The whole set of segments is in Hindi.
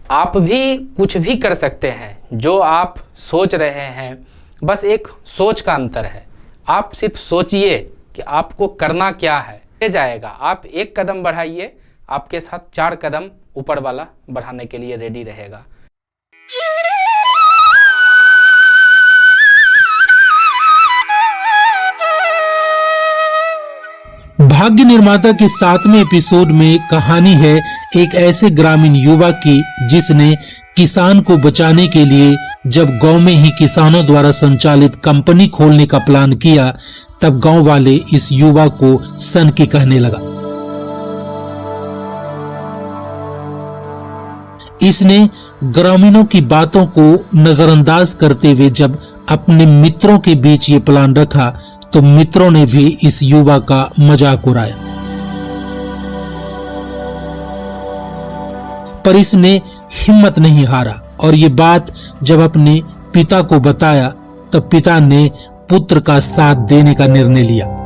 आप भी कुछ भी कर सकते हैं। जो आप सोच रहे हैं बस एक सोच का अंतर है। आप सिर्फ सोचिए कि आपको करना क्या है, ले जाएगा। आप एक कदम बढ़ाइए, आपके साथ 4 कदम ऊपर वाला बढ़ाने के लिए रेडी रहेगा। भाग्य निर्माता के 7वें एपिसोड में कहानी है एक ऐसे ग्रामीण युवा की जिसने किसान को बचाने के लिए जब गांव में ही किसानों द्वारा संचालित कंपनी खोलने का प्लान किया, तब गांव वाले इस युवा को सनकी कहने लगा। इसने ग्रामीणों की बातों को नजरअंदाज करते हुए जब अपने मित्रों के बीच ये प्लान रखा तो मित्रों ने भी इस युवा का मजाक उड़ाया, पर इसने हिम्मत नहीं हारा और ये बात जब अपने पिता को बताया तब पिता ने पुत्र का साथ देने का निर्णय लिया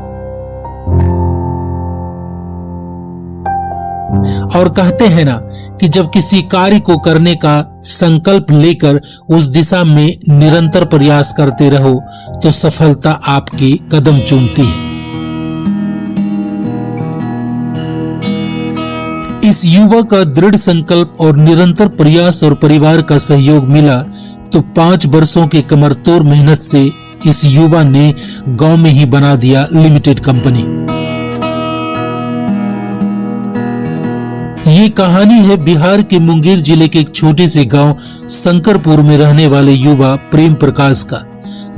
और कहते हैं ना कि जब किसी कार्य को करने का संकल्प लेकर उस दिशा में निरंतर प्रयास करते रहो तो सफलता आपकी कदम चूमती है। इस युवा का दृढ़ संकल्प और निरंतर प्रयास और परिवार का सहयोग मिला तो 5 वर्षों के कमरतोड़ मेहनत से इस युवा ने गांव में ही बना दिया लिमिटेड कंपनी। ये कहानी है बिहार के मुंगेर जिले के एक छोटे से गांव शंकरपुर में रहने वाले युवा प्रेम प्रकाश का,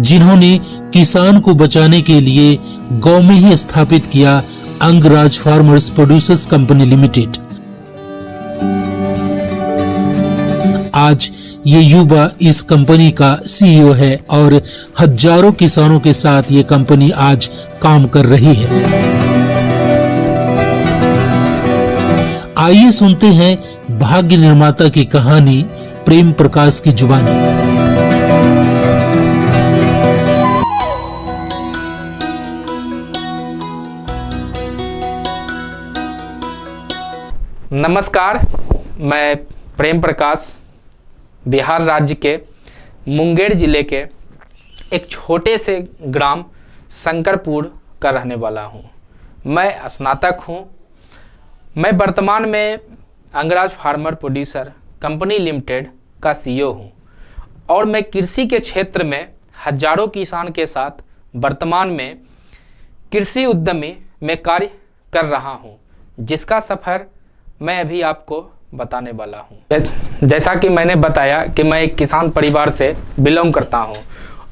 जिन्होंने किसान को बचाने के लिए गांव में ही स्थापित किया Angraj farmers producers company limited. आज ये युवा इस कंपनी का सीईओ है और हजारों किसानों के साथ ये कंपनी आज काम कर रही है। आइए सुनते हैं भाग्य निर्माता की कहानी प्रेम प्रकाश की जुबानी। नमस्कार, मैं प्रेम प्रकाश बिहार राज्य के मुंगेर जिले के एक छोटे से ग्राम शंकरपुर का रहने वाला हूँ। मैं स्नातक हूँ। मैं वर्तमान में Angraj farmer producer company limited का सीईओ हूँ और मैं कृषि के क्षेत्र में हजारों किसान के साथ वर्तमान में कृषि उद्यमी में कार्य कर रहा हूँ, जिसका सफ़र मैं अभी आपको बताने वाला हूँ। जैसा कि मैंने बताया कि मैं एक किसान परिवार से बिलोंग करता हूँ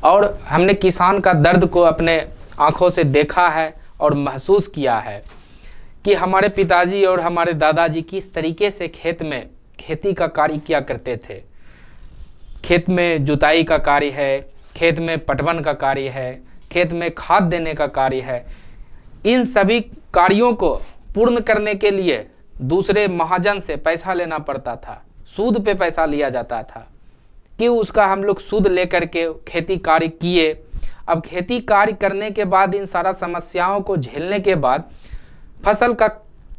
और हमने किसान का दर्द को अपने आँखों से देखा है और महसूस किया है कि हमारे पिताजी और हमारे दादाजी किस तरीके से खेत में खेती का कार्य किया करते थे। खेत में जुताई का कार्य है, खेत में पटवन का कार्य है, खेत में खाद देने का कार्य है। इन सभी कार्यों को पूर्ण करने के लिए दूसरे महाजन से पैसा लेना पड़ता था, सूद पे पैसा लिया जाता था कि उसका हम लोग सूद लेकर के खेती कार्य किए। अब खेती कार्य करने के बाद इन सारा समस्याओं को झेलने के बाद फसल का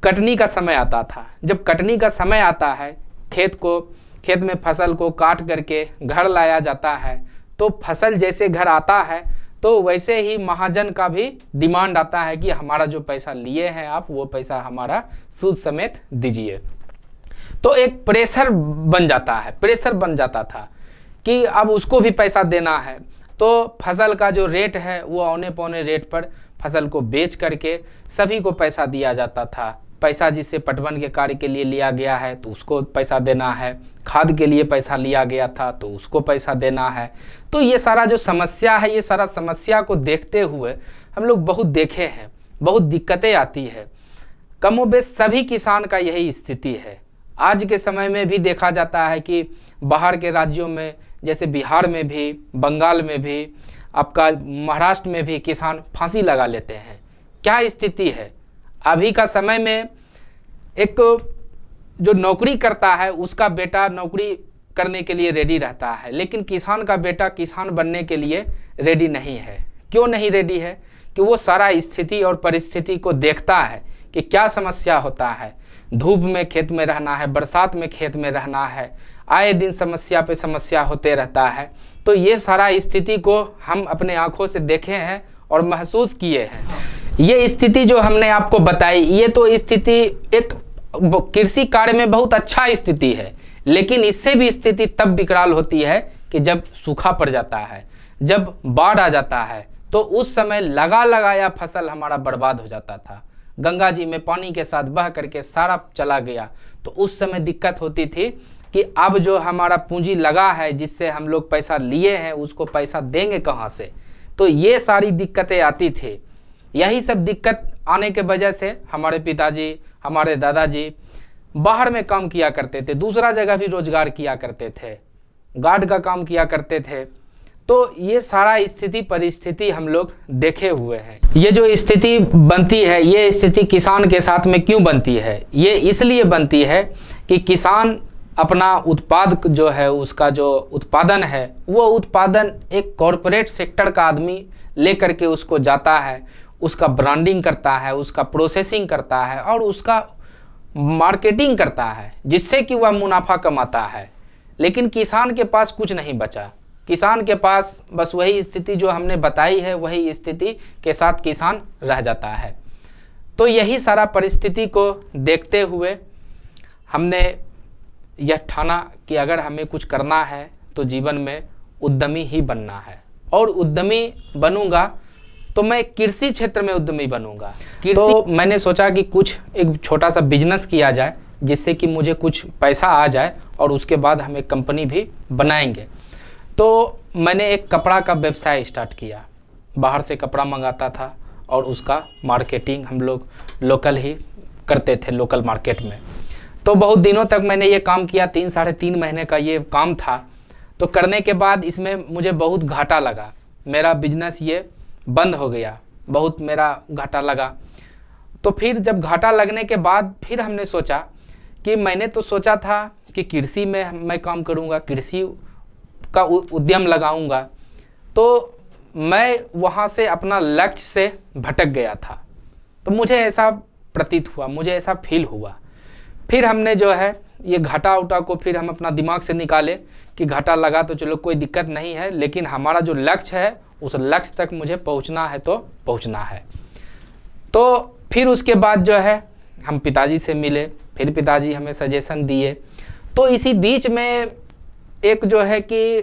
कटनी का समय आता था। जब कटनी का समय आता है, खेत में फसल को काट करके घर लाया जाता है, तो फसल जैसे घर आता है तो वैसे ही महाजन का भी डिमांड आता है कि हमारा जो पैसा लिए हैं आप, वो पैसा हमारा सूद समेत दीजिए। तो एक प्रेशर बन जाता था कि अब उसको भी पैसा देना है। तो फसल का जो रेट है वो औने पौने रेट पर फसल को बेच करके सभी को पैसा दिया जाता था। पैसा जिससे पटवन के कार्य के लिए लिया गया है तो उसको पैसा देना है, खाद के लिए पैसा लिया गया था तो उसको पैसा देना है। तो ये सारा जो समस्या है, ये सारा समस्या को देखते हुए हम लोग बहुत देखे हैं, बहुत दिक्कतें आती है। कमोबेश सभी किसान का यही स्थिति है। आज के समय में भी देखा जाता है कि बाहर के राज्यों में जैसे बिहार में भी, बंगाल में भी, आपका महाराष्ट्र में भी किसान फांसी लगा लेते हैं। क्या स्थिति है अभी का समय में? एक जो नौकरी करता है उसका बेटा नौकरी करने के लिए रेडी रहता है, लेकिन किसान का बेटा किसान बनने के लिए रेडी नहीं है। क्यों नहीं रेडी है? कि वो सारा स्थिति और परिस्थिति को देखता है कि क्या समस्या होता है। धूप में खेत में रहना है, बरसात में खेत में रहना है, आए दिन समस्या पे समस्या होते रहता है। तो ये सारा स्थिति को हम अपने आंखों से देखे हैं और महसूस किए हैं। ये स्थिति जो हमने आपको बताई, ये तो स्थिति एक कृषि कार्य में बहुत अच्छा स्थिति है, लेकिन इससे भी स्थिति तब विकराल होती है कि जब सूखा पड़ जाता है, जब बाढ़ आ जाता है, तो उस समय लगाया फसल हमारा बर्बाद हो जाता था। गंगा जी में पानी के साथ बह करके सारा चला गया। तो उस समय दिक्कत होती थी कि अब जो हमारा पूंजी लगा है, जिससे हम लोग पैसा लिए हैं, उसको पैसा देंगे कहाँ से। तो ये सारी दिक्कतें आती थी। यही सब दिक्कत आने के वजह से हमारे पिताजी, हमारे दादाजी बाहर में काम किया करते थे, दूसरा जगह भी रोजगार किया करते थे, गार्ड का काम किया करते थे। तो ये सारा स्थिति परिस्थिति हम लोग देखे हुए हैं। ये जो स्थिति बनती है, ये स्थिति किसान के साथ में क्यों बनती है? ये इसलिए बनती है कि किसान अपना उत्पाद जो है, उसका जो उत्पादन है, वो उत्पादन एक कॉरपोरेट सेक्टर का आदमी लेकर के उसको जाता है, उसका ब्रांडिंग करता है, उसका प्रोसेसिंग करता है और उसका मार्केटिंग करता है, जिससे कि वह मुनाफा कमाता है। लेकिन किसान के पास कुछ नहीं बचा। किसान के पास बस वही स्थिति जो हमने बताई है, वही स्थिति के साथ किसान रह जाता है। तो यही सारा परिस्थिति को देखते हुए हमने यह ठाना कि अगर हमें कुछ करना है तो जीवन में उद्यमी ही बनना है, और उद्यमी बनूंगा तो मैं कृषि क्षेत्र में उद्यमी बनूंगा। तो मैंने सोचा कि कुछ एक छोटा सा बिजनेस किया जाए, जिससे कि मुझे कुछ पैसा आ जाए और उसके बाद हम एक कंपनी भी बनाएंगे। तो मैंने एक कपड़ा का व्यवसाय स्टार्ट किया। बाहर से कपड़ा मंगाता था और उसका मार्केटिंग हम लोग लोकल ही करते थे, लोकल मार्केट में। तो बहुत दिनों तक मैंने ये काम किया, 3-3.5 महीने का ये काम था। तो करने के बाद इसमें मुझे बहुत घाटा लगा, मेरा बिजनेस ये बंद हो गया, बहुत मेरा घाटा लगा। तो फिर जब घाटा लगने के बाद फिर हमने सोचा कि मैंने तो सोचा था कि कृषि में मैं काम करूँगा, कृषि का उद्यम लगाऊंगा। तो मैं वहाँ से अपना लक्ष्य से भटक गया था। तो मुझे ऐसा प्रतीत हुआ, मुझे ऐसा फील हुआ। फिर हमने जो है ये घाटा उटा को फिर हम अपना दिमाग से निकाले कि घाटा लगा तो चलो कोई दिक्कत नहीं है, लेकिन हमारा जो लक्ष्य है उस लक्ष्य तक मुझे पहुँचना है तो पहुँचना है। तो फिर उसके बाद जो है हम पिताजी से मिले, फिर पिताजी हमें सजेशन दिए। तो इसी बीच में एक जो है कि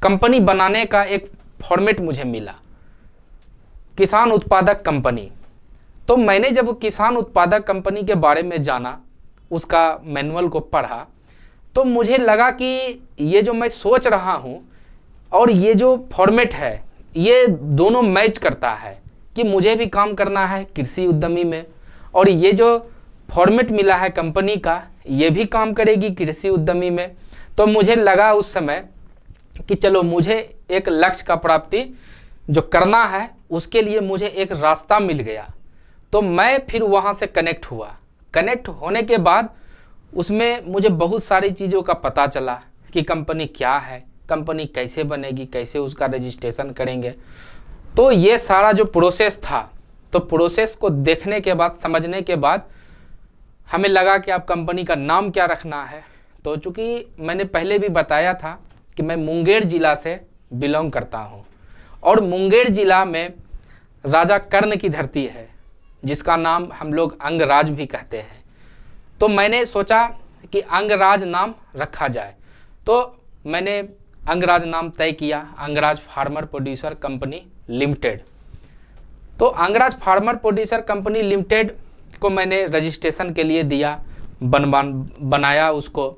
कंपनी बनाने का एक फॉर्मेट मुझे मिला, किसान उत्पादक कंपनी। तो मैंने जब किसान उत्पादक कंपनी के बारे में जाना, उसका मैनुअल को पढ़ा, तो मुझे लगा कि ये जो मैं सोच रहा हूँ और ये जो फॉर्मेट है, ये दोनों मैच करता है कि मुझे भी काम करना है कृषि उद्यमी में, और ये जो फॉर्मेट मिला है कंपनी का, ये भी काम करेगी कृषि उद्यमी में। तो मुझे लगा उस समय कि चलो मुझे एक लक्ष्य का प्राप्ति जो करना है, उसके लिए मुझे एक रास्ता मिल गया। तो मैं फिर वहाँ से कनेक्ट हुआ। कनेक्ट होने के बाद उसमें मुझे बहुत सारी चीज़ों का पता चला कि कंपनी क्या है, कंपनी कैसे बनेगी, कैसे उसका रजिस्ट्रेशन करेंगे। तो ये सारा जो प्रोसेस था, तो प्रोसेस को देखने के बाद, समझने के बाद हमें लगा कि अब कंपनी का नाम क्या रखना है। तो चूँकि मैंने पहले भी बताया था कि मैं मुंगेर ज़िला से बिलोंग करता हूँ, और मुंगेर ज़िला में राजा कर्ण की धरती है, जिसका नाम हम लोग अंगराज भी कहते हैं। तो मैंने सोचा कि अंगराज नाम रखा जाए। तो मैंने अंगराज नाम तय किया, Angraj farmer producer company limited. तो Angraj farmer producer company limited को मैंने रजिस्ट्रेशन के लिए दिया, बनाया उसको।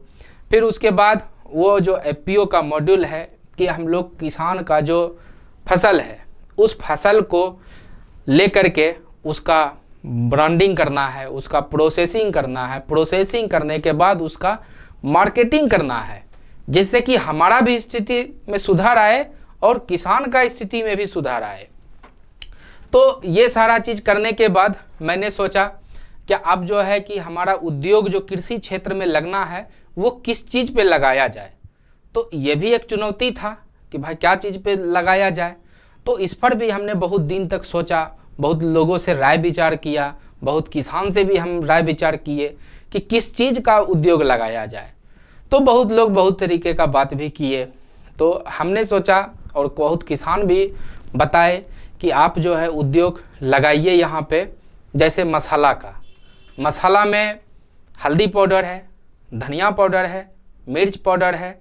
फिर उसके बाद वो जो एफपीओ का मॉड्यूल है कि हम लोग किसान का जो फसल है, उस फसल को लेकर के उसका ब्रांडिंग करना है, उसका प्रोसेसिंग करना है, प्रोसेसिंग करने के बाद उसका मार्केटिंग करना है, जिससे कि हमारा भी स्थिति में सुधार आए और किसान का स्थिति में भी सुधार आए। तो ये सारा चीज़ करने के बाद मैंने सोचा कि अब जो है कि हमारा उद्योग जो कृषि क्षेत्र में लगना है, वो किस चीज़ पे लगाया जाए। तो ये भी एक चुनौती था कि भाई क्या चीज़ पे लगाया जाए। तो इस पर भी हमने बहुत दिन तक सोचा, बहुत लोगों से राय विचार किया, बहुत किसान से भी हम राय विचार किए कि किस चीज़ का उद्योग लगाया जाए। तो बहुत लोग बहुत तरीके का बात भी किए। तो हमने सोचा और बहुत किसान भी बताए कि आप जो है उद्योग लगाइए यहाँ पे, जैसे मसाला का। मसाला में हल्दी पाउडर है, धनिया पाउडर है, मिर्च पाउडर है,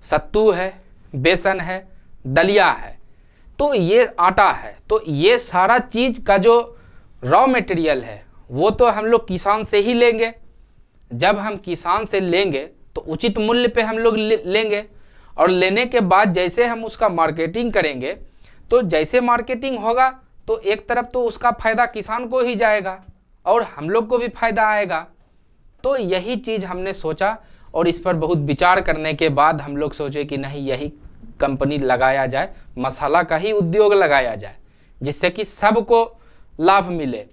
सत्तू है, बेसन है, दलिया है, तो ये आटा है। तो ये सारा चीज़ का जो रॉ मटेरियल है वो तो हम लोग किसान से ही लेंगे। जब हम किसान से लेंगे तो उचित मूल्य पे हम लोग लेंगे, और लेने के बाद जैसे हम उसका मार्केटिंग करेंगे, तो जैसे मार्केटिंग होगा तो एक तरफ तो उसका फ़ायदा किसान को ही जाएगा और हम लोग को भी फ़ायदा आएगा। तो यही चीज़ हमने सोचा, और इस पर बहुत विचार करने के बाद हम लोग सोचे कि नहीं, यही कंपनी लगाया जाए, मसाला का ही उद्योग लगाया जाए, जिससे कि सबको लाभ मिले।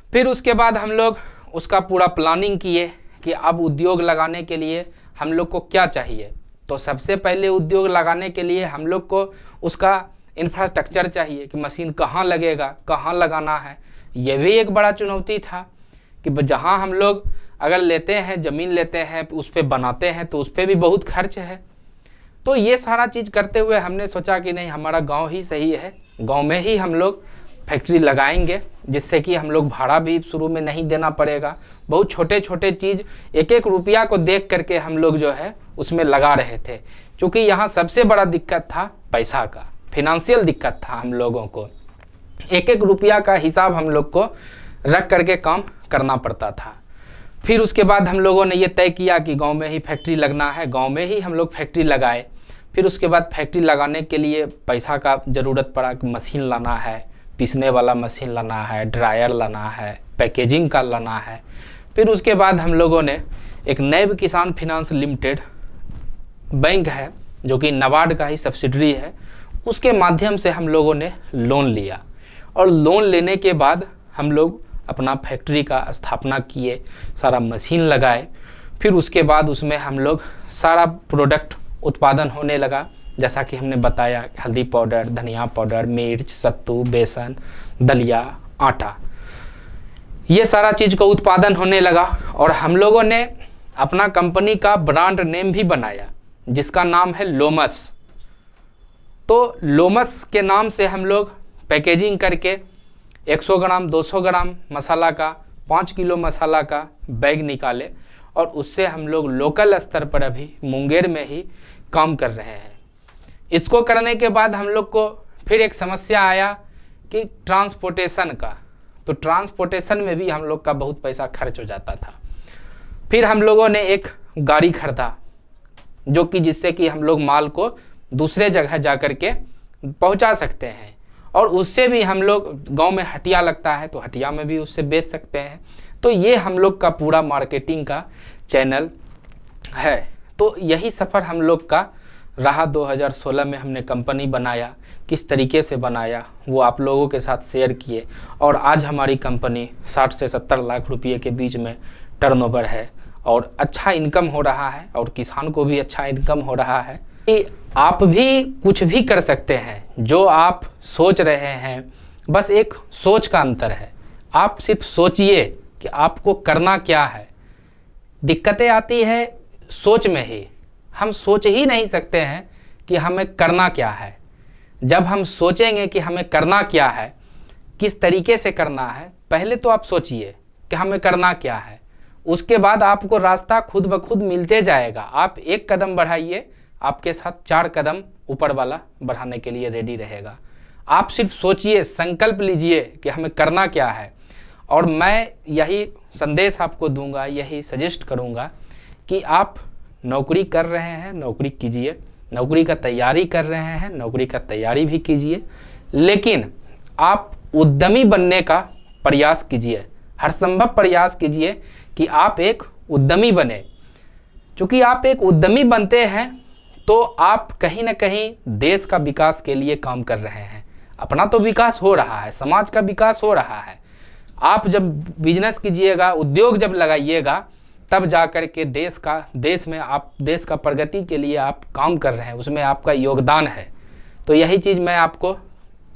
फिर उसके बाद हम लोग उसका पूरा प्लानिंग किए कि अब उद्योग लगाने के लिए हम लोग को क्या चाहिए। तो सबसे पहले उद्योग लगाने के लिए हम लोग को उसका इंफ्रास्ट्रक्चर चाहिए कि मशीन कहाँ लगेगा, कहाँ लगाना है। यह भी एक बड़ा चुनौती था कि जहाँ हम लोग अगर लेते हैं, ज़मीन लेते हैं, उस पर बनाते हैं तो उस पर भी बहुत खर्च है। तो ये सारा चीज़ करते हुए हमने सोचा कि नहीं, हमारा गांव ही सही है, गांव में ही हम लोग फैक्ट्री लगाएंगे, जिससे कि हम लोग भाड़ा भी शुरू में नहीं देना पड़ेगा। बहुत छोटे छोटे चीज़, एक एक रुपया को देख करके हम लोग जो है उसमें लगा रहे थे, क्योंकि यहाँ सबसे बड़ा दिक्कत था पैसा का, फिनेंशियल दिक्कत था। हम लोगों को एक एक रुपया का हिसाब हम लोग को रख करके काम करना पड़ता था। फिर उसके बाद हम लोगों ने ये तय किया कि गांव में ही फैक्ट्री लगना है, गांव में ही हम लोग फैक्ट्री लगाए। फिर उसके बाद फैक्ट्री लगाने के लिए पैसा का ज़रूरत पड़ा, मशीन लाना है, पीसने वाला मशीन लाना है, ड्रायर लाना है, पैकेजिंग का लाना है। फिर उसके बाद हम लोगों ने एक नैब किसान फिनांस लिमिटेड बैंक है, जो कि नाबार्ड का ही सब्सिडरी है, उसके माध्यम से हम लोगों ने लोन लिया, और लोन लेने के बाद हम लोग अपना फैक्ट्री का स्थापना किए, सारा मशीन लगाए। फिर उसके बाद उसमें हम लोग सारा प्रोडक्ट उत्पादन होने लगा, जैसा कि हमने बताया, हल्दी पाउडर, धनिया पाउडर, मिर्च, सत्तू, बेसन, दलिया, आटा, ये सारा चीज़ का उत्पादन होने लगा। और हम लोगों ने अपना कंपनी का ब्रांड नेम भी बनाया, जिसका नाम है लोमस। तो लोमस के नाम से हम लोग पैकेजिंग करके 100 ग्राम 200 ग्राम मसाला का, 5 किलो मसाला का बैग निकाले, और उससे हम लोग लोकल स्तर पर अभी मुंगेर में ही काम कर रहे हैं। इसको करने के बाद हम लोग को फिर एक समस्या आया कि ट्रांसपोर्टेशन का। तो ट्रांसपोर्टेशन में भी हम लोग का बहुत पैसा खर्च हो जाता था। फिर हम लोगों ने एक गाड़ी खरीदा, जो कि जिससे कि हम लोग माल को दूसरे जगह जा कर के पहुंचा सकते हैं, और उससे भी हम लोग, गांव में हटिया लगता है तो हटिया में भी उससे बेच सकते हैं। तो ये हम लोग का पूरा मार्केटिंग का चैनल है। तो यही सफ़र हम लोग का रहा। 2016 में हमने कंपनी बनाया, किस तरीके से बनाया वो आप लोगों के साथ शेयर किए, और आज हमारी कंपनी 60 से 70 लाख रुपये के बीच में टर्नओवर है, और अच्छा इनकम हो रहा है, और किसान को भी अच्छा इनकम हो रहा है। कि आप भी कुछ भी कर सकते हैं, जो आप सोच रहे हैं, बस एक सोच का अंतर है। आप सिर्फ सोचिए कि आपको करना क्या है। दिक्कतें आती है सोच में ही, हम सोच ही नहीं सकते हैं कि हमें करना क्या है। जब हम सोचेंगे कि हमें करना क्या है, किस तरीके से करना है, पहले तो आप सोचिए कि हमें करना क्या है, उसके बाद आपको रास्ता खुद ब खुद मिलते जाएगा। आप एक कदम बढ़ाइए, आपके साथ 4 कदम ऊपर वाला बढ़ाने के लिए रेडी रहेगा। आप सिर्फ सोचिए, संकल्प लीजिए कि हमें करना क्या है। और मैं यही संदेश आपको दूंगा, यही सजेस्ट करूंगा कि आप नौकरी कर रहे हैं, नौकरी कीजिए, नौकरी का तैयारी कर रहे हैं, नौकरी का तैयारी भी कीजिए, लेकिन आप उद्यमी बनने का प्रयास कीजिए, हर संभव प्रयास कीजिए कि आप एक उद्यमी बने। क्योंकि आप एक उद्यमी बनते हैं तो आप कहीं ना कहीं देश का विकास के लिए काम कर रहे हैं। अपना तो विकास हो रहा है, समाज का विकास हो रहा है। आप जब बिजनेस कीजिएगा, उद्योग जब लगाइएगा, तब जा कर के देश का प्रगति के लिए आप काम कर रहे हैं, उसमें आपका योगदान है। तो यही चीज़ मैं आपको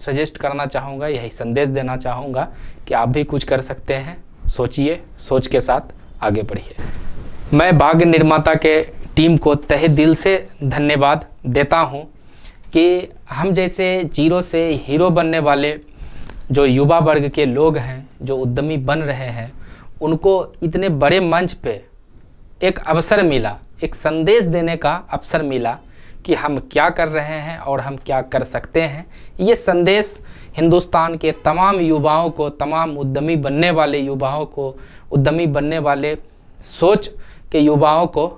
सजेस्ट करना चाहूँगा, यही संदेश देना चाहूँगा कि आप भी कुछ कर सकते हैं। सोचिए, सोच के साथ आगे बढ़िए। मैं भाग्य निर्माता के टीम को तहे दिल से धन्यवाद देता हूँ कि हम जैसे जीरो से हीरो बनने वाले जो युवा वर्ग के लोग हैं, जो उद्यमी बन रहे हैं, उनको इतने बड़े मंच पे एक अवसर मिला, एक संदेश देने का अवसर मिला कि हम क्या कर रहे हैं और हम क्या कर सकते हैं। ये संदेश हिंदुस्तान के तमाम युवाओं को, तमाम उद्यमी बनने वाले युवाओं को, उद्यमी बनने वाले सोच के युवाओं को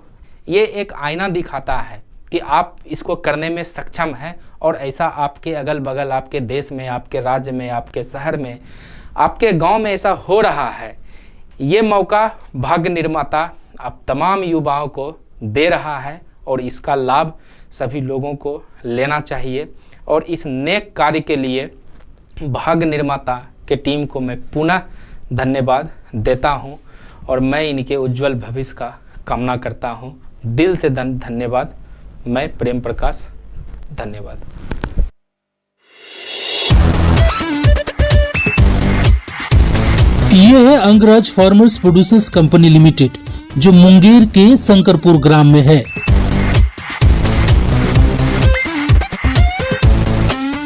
ये एक आईना दिखाता है कि आप इसको करने में सक्षम हैं। और ऐसा आपके अगल बगल, आपके देश में, आपके राज्य में, आपके शहर में, आपके गांव में ऐसा हो रहा है। ये मौका भाग्य निर्माता आप तमाम युवाओं को दे रहा है और इसका लाभ सभी लोगों को लेना चाहिए। और इस नेक कार्य के लिए भाग्य निर्माता के टीम को मैं पुनः धन्यवाद देता हूं और मैं इनके उज्जवल भविष्य का कामना करता हूं। दिल से धन्यवाद। मैं प्रेम प्रकाश, धन्यवाद। ये है Angraj farmers producers company limited, जो मुंगेर के शंकरपुर ग्राम में है।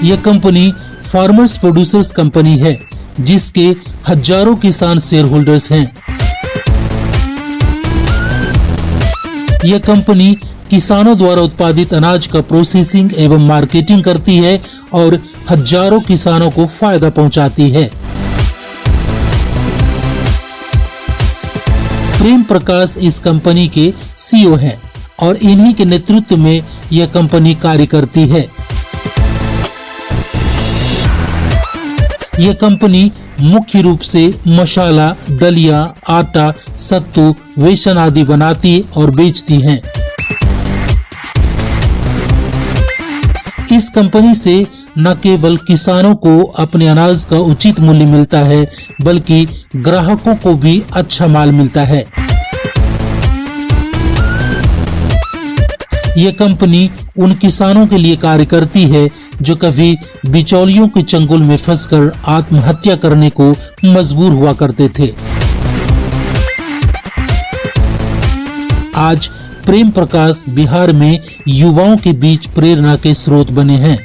यह कंपनी फार्मर्स प्रोड्यूसर्स कंपनी है, जिसके हजारों किसान शेयर होल्डर्स हैं। यह कंपनी किसानों द्वारा उत्पादित अनाज का प्रोसेसिंग एवं मार्केटिंग करती है और हजारों किसानों को फायदा पहुंचाती है। प्रेम प्रकाश इस कंपनी के सीईओ हैं और इन्हीं के नेतृत्व में यह कंपनी कार्य करती है। यह कंपनी मुख्य रूप से मसाला, दलिया, आटा, सत्तू, बेसन आदि बनाती और बेचती हैं। इस कंपनी से न केवल किसानों को अपने अनाज का उचित मूल्य मिलता है, बल्कि ग्राहकों को भी अच्छा माल मिलता है। यह कंपनी उन किसानों के लिए कार्य करती है जो कभी बिचौलियों के चंगुल में फंसकर आत्महत्या करने को मजबूर हुआ करते थे। आज प्रेम प्रकाश बिहार में युवाओं के बीच प्रेरणा के स्रोत बने हैं।